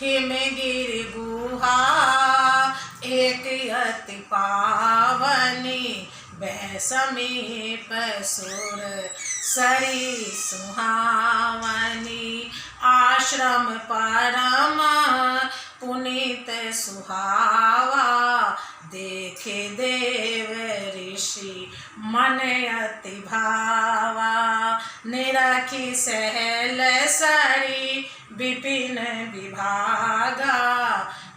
हिमगिरि गुहा एक अति पावनी, वह समीप सुर सरी सुहावनी। आश्रम परम पुनीत सुहावा, देखे देव ऋषि मन अति भावा। निरखी सहल सरी विपिन विभागा,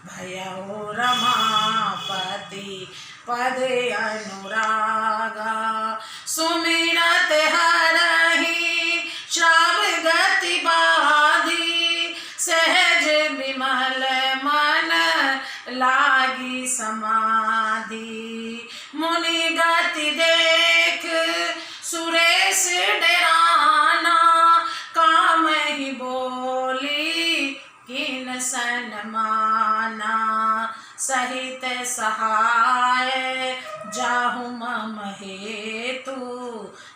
भयउ रमापति पद अनुरागा। सुमिरत हरहि श्राव गति बाधी, सहज विमल मन लागी समाधि। मुनि गति देख सुरेश डराना, काम ही बोली किन सनमाना। सहित सहाय जाहु मम हेतु,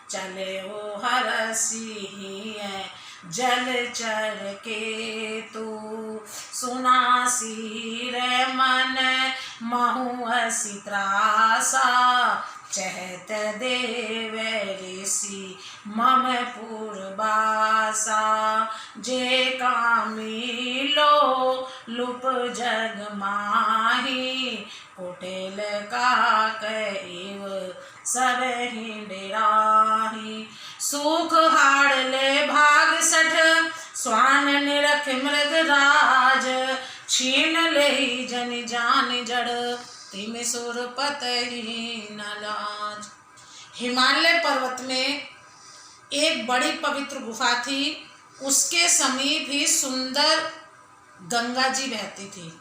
चले ओ हरसी जलचर केतु। सुना सिर मन महु असी त्रासा, चहत देव ऋषि मम पुरबासा। जे कामी लो लुप जग माही, कुटिल काक इव सब ही डेराही। सूख हाड़ ले भाग सठ, स्वान निरख मृग राज। छीन ले जन जान जड़, तिम सुर पतहि न लाज। हिमालय पर्वत में एक बड़ी पवित्र गुफा थी। उसके समीप ही सुंदर गंगा जी बहती थी।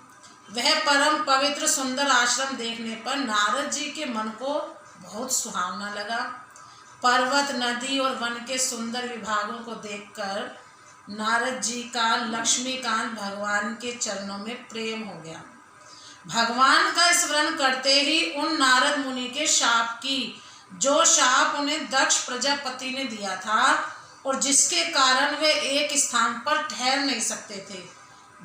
वह परम पवित्र सुंदर आश्रम देखने पर नारद जी के मन को बहुत सुहावना लगा। पर्वत, नदी और वन के सुंदर विभागों को देखकर नारद जी का लक्ष्मीकांत भगवान के चरणों में प्रेम हो गया। भगवान का स्मरण करते ही उन नारद मुनि के शाप की, जो शाप उन्हें दक्ष प्रजापति ने दिया था और जिसके कारण वे एक स्थान पर ठहर नहीं सकते थे,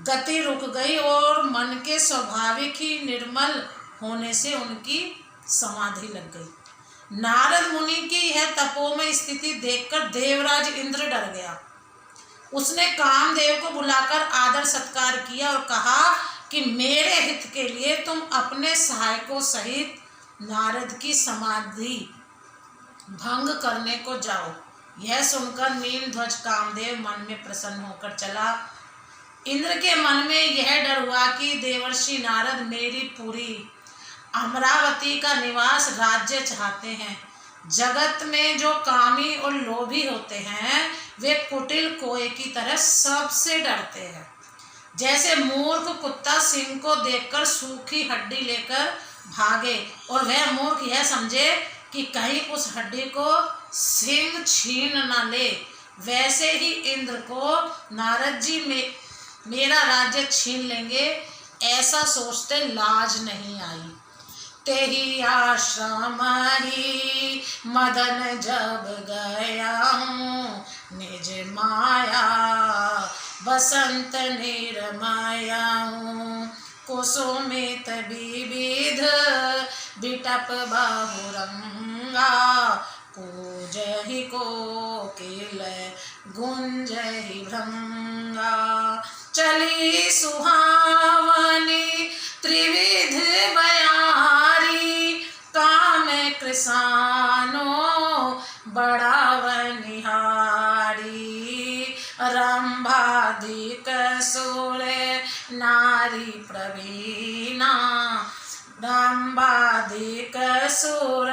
गति रुक गई और मन के स्वाभाविक ही निर्मल होने से उनकी समाधि लग गई। नारद मुनि की यह तपोमय स्थिति देखकर देवराज इंद्र डर गया। उसने कामदेव को बुलाकर आदर सत्कार किया और कहा कि मेरे हित के लिए तुम अपने सहायकों सहित नारद की समाधि भंग करने को जाओ। यह सुनकर नीलध्वज कामदेव मन में प्रसन्न होकर चला। इंद्र के मन में यह डर हुआ कि देवर्षि नारद मेरी पूरी अमरावती का निवास राज्य चाहते हैं। जगत में जो कामी और लोभी होते हैं वे कुटिल कोए की तरह सबसे डरते हैं। जैसे मूर्ख कुत्ता सिंह को देखकर सूखी हड्डी लेकर भागे और वह मूर्ख यह समझे कि कहीं उस हड्डी को सिंह छीन न ले, वैसे ही इंद्र को नारद जी में मेरा राज्य छीन लेंगे ऐसा सोचते लाज नहीं आई। तेही आश्रम ही मदन जब गया हूँ, निज माया बसंत निरमाया हूँ। कुसुमित विविध बिटप बहुरंगा, पूजहि कोकिल गुंजहि भृंगा। चली सुहावनी त्रिविध बयारी, काम कृसानो बढ़ावनिहारी। रंभादिक सुर नारी प्रवीणा, रंभादिक सुर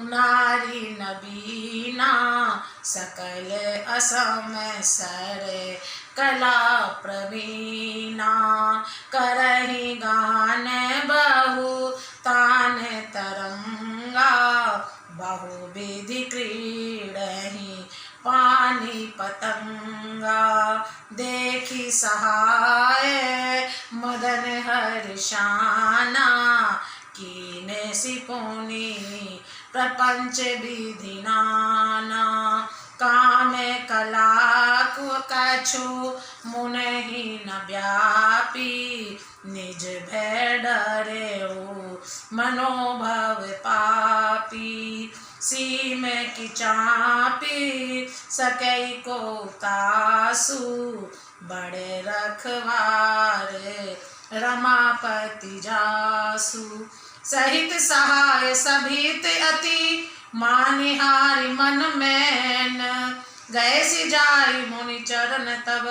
नारी नवीना। सकल असम सर कला प्रवीणा, करहि गान बहु तान तरंगा। बहुविधि क्रीडहि पानी पतंगा, देखी सहाय मदन हर्षाना। कीने सिपुनि प्रपंच विधि नाना, काम कला कछु मुनहि न व्यापी। पापी, निज भय डरेऊ मनोभव पापी। सीम की चापी सकई को तासु, बड़े रखवार रमापति जासु। सहित सहाय सभित अति, मानिहारि मन मैन, गए सि जाई मुनि चरण तब,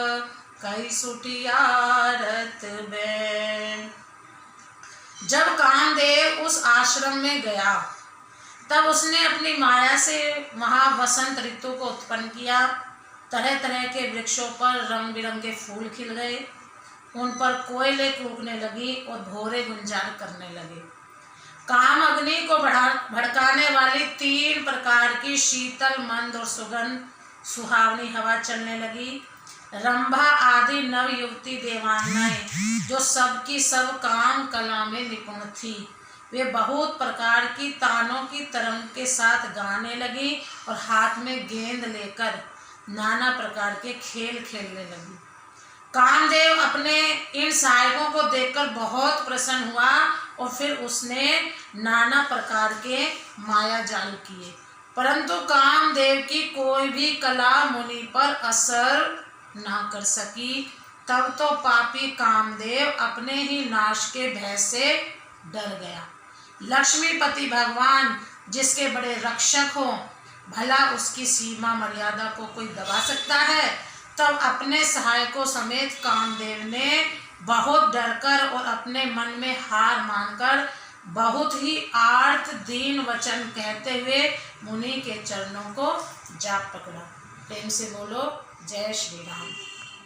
कई सुटियारत बैन। जब कामदेव उस आश्रम में गया तब उसने अपनी माया से वहाँ वसंत ऋतु को उत्पन्न किया। तरह तरह के वृक्षों पर रंग बिरंगे फूल खिल गए, उन पर कोयले कूकने लगी और भौरे गुंजार करने लगे। काम अग्नि को भड़काने वाली 3 प्रकार की शीतल मंद और सुगंध सुहावनी हवा चलने लगी। रंभा आदि नव युवती देवांगनाएं जो सबकी सब काम कला में निपुण थी, वे बहुत प्रकार की तानों की तरंग के साथ गाने लगी और हाथ में गेंद लेकर नाना प्रकार के खेल खेलने लगी। कामदेव अपने इन सहायकों को देखकर बहुत प्रसन्न हुआ और फिर उसने नाना प्रकार के माया जाल किए, परंतु कामदेव की कोई भी कला मुनि पर असर ना कर सकी। तब तो पापी कामदेव अपने ही नाश के भय से डर गया। लक्ष्मीपति भगवान जिसके बड़े रक्षक हो, भला उसकी सीमा मर्यादा को कोई दबा सकता है। तब अपने सहायकों समेत कामदेव ने बहुत डरकर और अपने मन में हार मानकर बहुत ही आर्त दीन वचन कहते हुए मुनि के चरणों को जा पकड़ा। प्रेम से बोलो जय श्री राम।